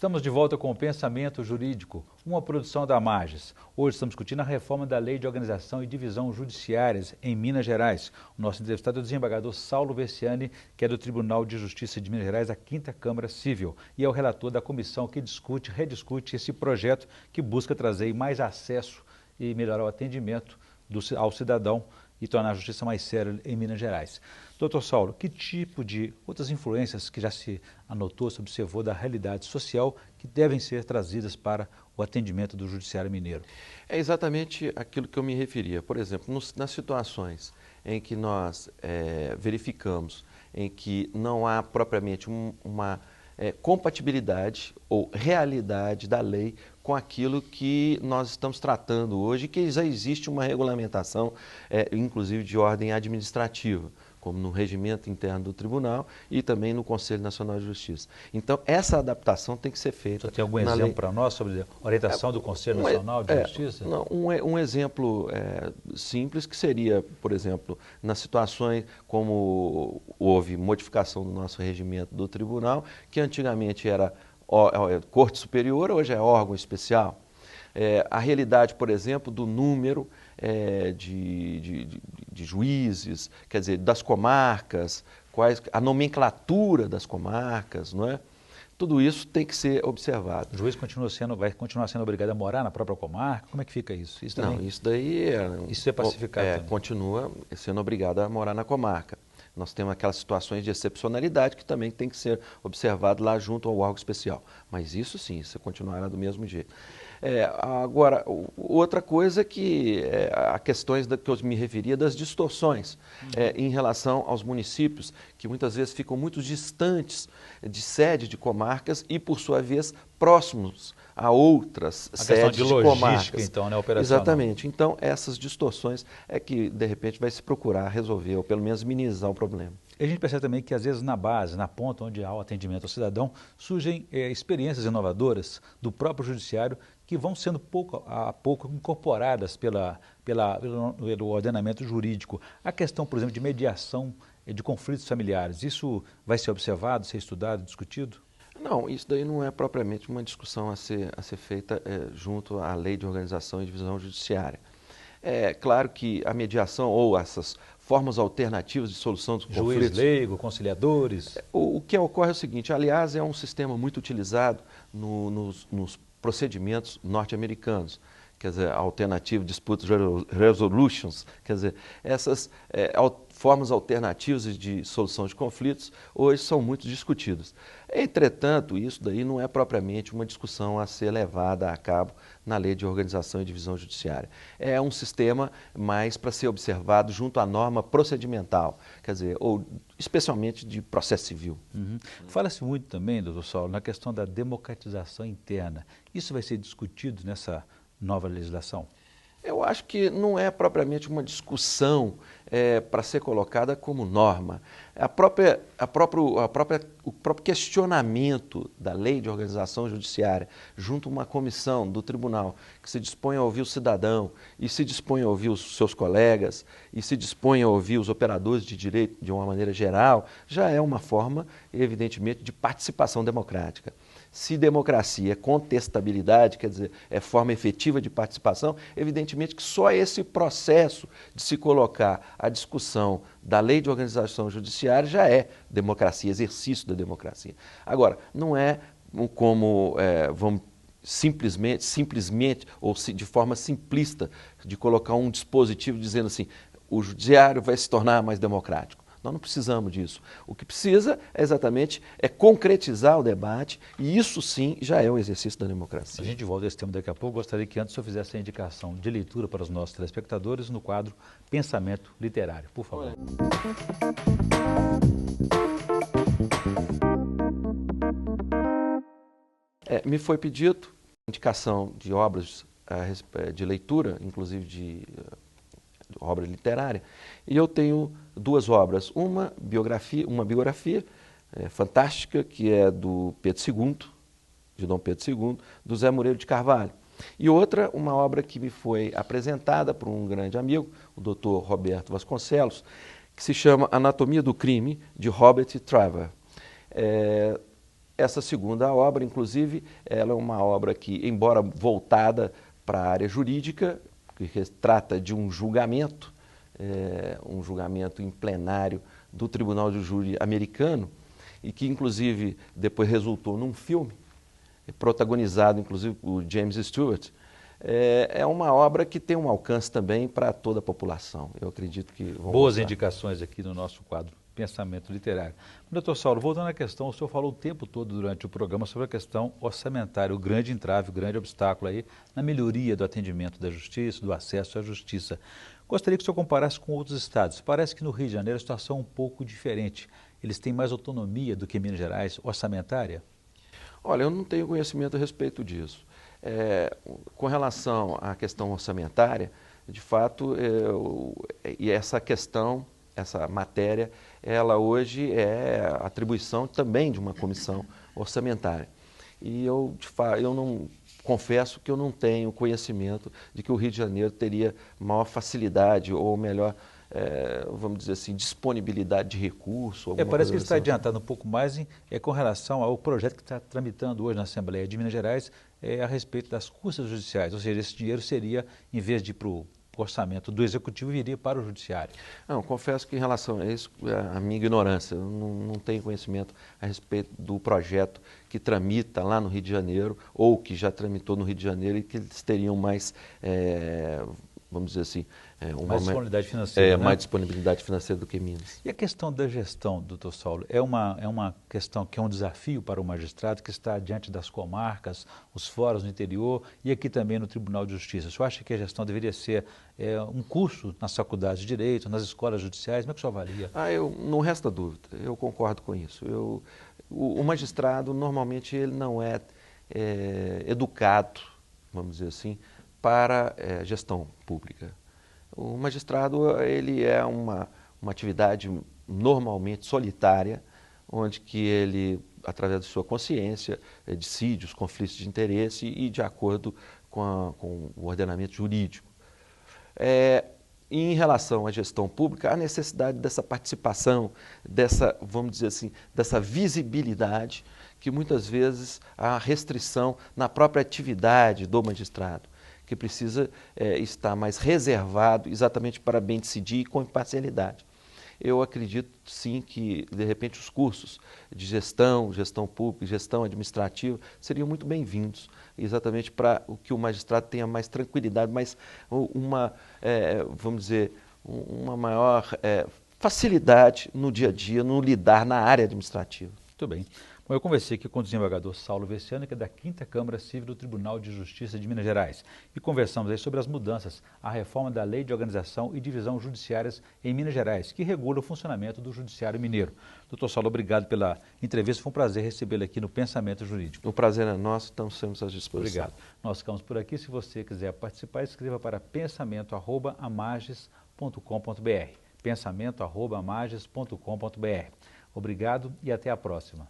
Estamos de volta com o Pensamento Jurídico, uma produção da Magis. Hoje estamos discutindo a reforma da Lei de Organização e Divisão Judiciárias em Minas Gerais. O nosso entrevistado é o desembargador Saulo Versiani, que é do Tribunal de Justiça de Minas Gerais, a 5ª Câmara Civil, e é o relator da comissão que discute, rediscute esse projeto que busca trazer mais acesso e melhorar o atendimento ao cidadão e tornar a justiça mais séria em Minas Gerais. Doutor Saulo, que tipo de outras influências que já se anotou, se observou da realidade social que devem ser trazidas para o atendimento do judiciário mineiro? É exatamente aquilo que eu me referia. Por exemplo, nas situações em que nós verificamos em que não há propriamente uma compatibilidade ou realidade da lei com aquilo que nós estamos tratando hoje, que já existe uma regulamentação, inclusive de ordem administrativa, como no regimento interno do tribunal e também no Conselho Nacional de Justiça. Então, essa adaptação tem que ser feita. Você tem algum exemplo para nós sobre a orientação do Conselho Nacional de Justiça? Não, um exemplo simples que seria, por exemplo, nas situações como houve modificação do nosso regimento do tribunal, que antigamente era Corte Superior, hoje é órgão especial. A realidade, por exemplo, do número de juízes, quer dizer, das comarcas, a nomenclatura das comarcas, não é? Tudo isso tem que ser observado. O juiz vai continuar sendo obrigado a morar na própria comarca? Como é que fica isso? Isso daí isso é pacificado continua sendo obrigado a morar na comarca. Nós temos aquelas situações de excepcionalidade que também tem que ser observado lá junto ao órgão especial. Mas isso sim, isso continuará do mesmo jeito. Agora, outra coisa que a questões que eu me referia das distorções em relação aos municípios, que muitas vezes ficam muito distantes de sede de comarcas e, por sua vez, próximos a outras sedes de comarcas. Então, né, operacional. Exatamente. Então, essas distorções é que, de repente, vai se procurar resolver, ou pelo menos minimizar o problema. E a gente percebe também que, às vezes, na base, na ponta onde há o atendimento ao cidadão, surgem experiências inovadoras do próprio judiciário que vão sendo pouco a pouco incorporadas pelo ordenamento jurídico. A questão, por exemplo, de mediação de conflitos familiares, isso vai ser observado, ser estudado, discutido? Não, isso daí não é propriamente uma discussão a ser feita junto à Lei de Organização e Divisão Judiciária. É claro que a mediação ou essas formas alternativas de solução dos conflitos... Juiz leigo, conciliadores... O que ocorre é o seguinte, aliás, é um sistema muito utilizado nos procedimentos norte-americanos, quer dizer, Alternative Dispute Resolutions, quer dizer, essas formas alternativas de solução de conflitos hoje são muito discutidas. Entretanto, isso daí não é propriamente uma discussão a ser levada a cabo na Lei de Organização e Divisão Judiciária. É um sistema mais para ser observado junto à norma procedimental, quer dizer, ou especialmente de processo civil. Fala-se muito também, doutor Saulo, na questão da democratização interna. Isso vai ser discutido nessa nova legislação? Eu acho que não é propriamente uma discussão para ser colocada como norma. O próprio questionamento da Lei de Organização Judiciária junto a uma comissão do tribunal que se dispõe a ouvir o cidadão e se dispõe a ouvir os seus colegas e se dispõe a ouvir os operadores de direito de uma maneira geral, já é uma forma, evidentemente, de participação democrática. Se democracia é contestabilidade, quer dizer, é forma efetiva de participação, evidentemente que só esse processo de se colocar à discussão da Lei de Organização Judiciária já é democracia, exercício da democracia. Agora, não é como vamos simplesmente ou de forma simplista de colocar um dispositivo dizendo assim, o judiciário vai se tornar mais democrático. Nós não precisamos disso. O que precisa exatamente concretizar o debate e isso sim já é o exercício da democracia. A gente volta a esse tema daqui a pouco. Gostaria que antes eu fizesse a indicação de leitura para os nossos telespectadores no quadro Pensamento Literário. Por favor. Me foi pedido indicação de obras de leitura, inclusive de obra literária, e eu tenho duas obras, uma biografia fantástica, que é do Pedro II, de Dom Pedro II, do Zé Moreira de Carvalho, e outra, uma obra que me foi apresentada por um grande amigo, o Dr. Roberto Vasconcelos, que se chama Anatomia do Crime, de Robert Traver. essa segunda obra, inclusive, ela é uma obra que, embora voltada para a área jurídica, que trata de um julgamento em plenário do Tribunal de Júri americano, e que, inclusive, depois resultou num filme, protagonizado, inclusive, por James Stewart. É uma obra que tem um alcance também para toda a população. Eu acredito que vão Boas gostar. indicações aqui no nosso quadro Pensamento Literário. Doutor Saulo, voltando à questão, o senhor falou o tempo todo durante o programa sobre a questão orçamentária, o grande entrave, o grande obstáculo aí na melhoria do atendimento da justiça, do acesso à justiça. Gostaria que o senhor comparasse com outros estados. Parece que no Rio de Janeiro a situação é um pouco diferente. Eles têm mais autonomia do que Minas Gerais, orçamentária? Olha, eu não tenho conhecimento a respeito disso. Com relação à questão orçamentária, de fato, e essa questão, essa matéria, ela hoje é atribuição também de uma comissão orçamentária. E eu não confesso que eu não tenho conhecimento de que o Rio de Janeiro teria maior facilidade ou melhor, vamos dizer assim, disponibilidade de recurso. Parece que ele está adiantando um pouco mais com relação ao projeto que está tramitando hoje na Assembleia de Minas Gerais a respeito das custas judiciais, ou seja, esse dinheiro seria, em vez de ir para o orçamento do Executivo, viria para o Judiciário. Não, confesso que em relação a isso, a minha ignorância, eu não tenho conhecimento a respeito do projeto que tramita lá no Rio de Janeiro, ou que já tramitou no Rio de Janeiro e que eles teriam mais, vamos dizer assim, mais disponibilidade financeira, né? Mais disponibilidade financeira do que Minas. E a questão da gestão, doutor Saulo, é uma questão que é um desafio para o magistrado que está diante das comarcas, os fóruns no interior e aqui também no Tribunal de Justiça. O senhor acha que a gestão deveria ser um curso nas faculdades de Direito, nas escolas judiciais? Como é que o senhor avalia? Não resta dúvida, eu concordo com isso. O magistrado, normalmente, ele não é educado, vamos dizer assim, para a gestão pública. O magistrado, ele é uma atividade normalmente solitária, onde que ele, através de sua consciência, decide os conflitos de interesse e de acordo com o ordenamento jurídico. Em relação à gestão pública, há necessidade dessa participação, vamos dizer assim, dessa visibilidade, que muitas vezes há restrição na própria atividade do magistrado, que precisa estar mais reservado exatamente para bem decidir e com imparcialidade. Eu acredito, sim, que, de repente, os cursos de gestão pública, gestão administrativa, seriam muito bem-vindos, exatamente para que o magistrado tenha mais tranquilidade, mais vamos dizer, uma maior facilidade no dia a dia, no lidar na área administrativa. Muito bem. Bom, eu conversei aqui com o desembargador Saulo Versiani, que é da 5ª Câmara Civil do Tribunal de Justiça de Minas Gerais. E conversamos aí sobre as mudanças, a reforma da Lei de Organização e Divisão Judiciárias em Minas Gerais, que regula o funcionamento do Judiciário Mineiro. Doutor Saulo, obrigado pela entrevista. Foi um prazer recebê-lo aqui no Pensamento Jurídico. O prazer é nosso, estamos sempre à disposição. Obrigado. Nós ficamos por aqui. Se você quiser participar, escreva para pensamento@amages.com.br. pensamento@amages.com.br. Obrigado e até a próxima.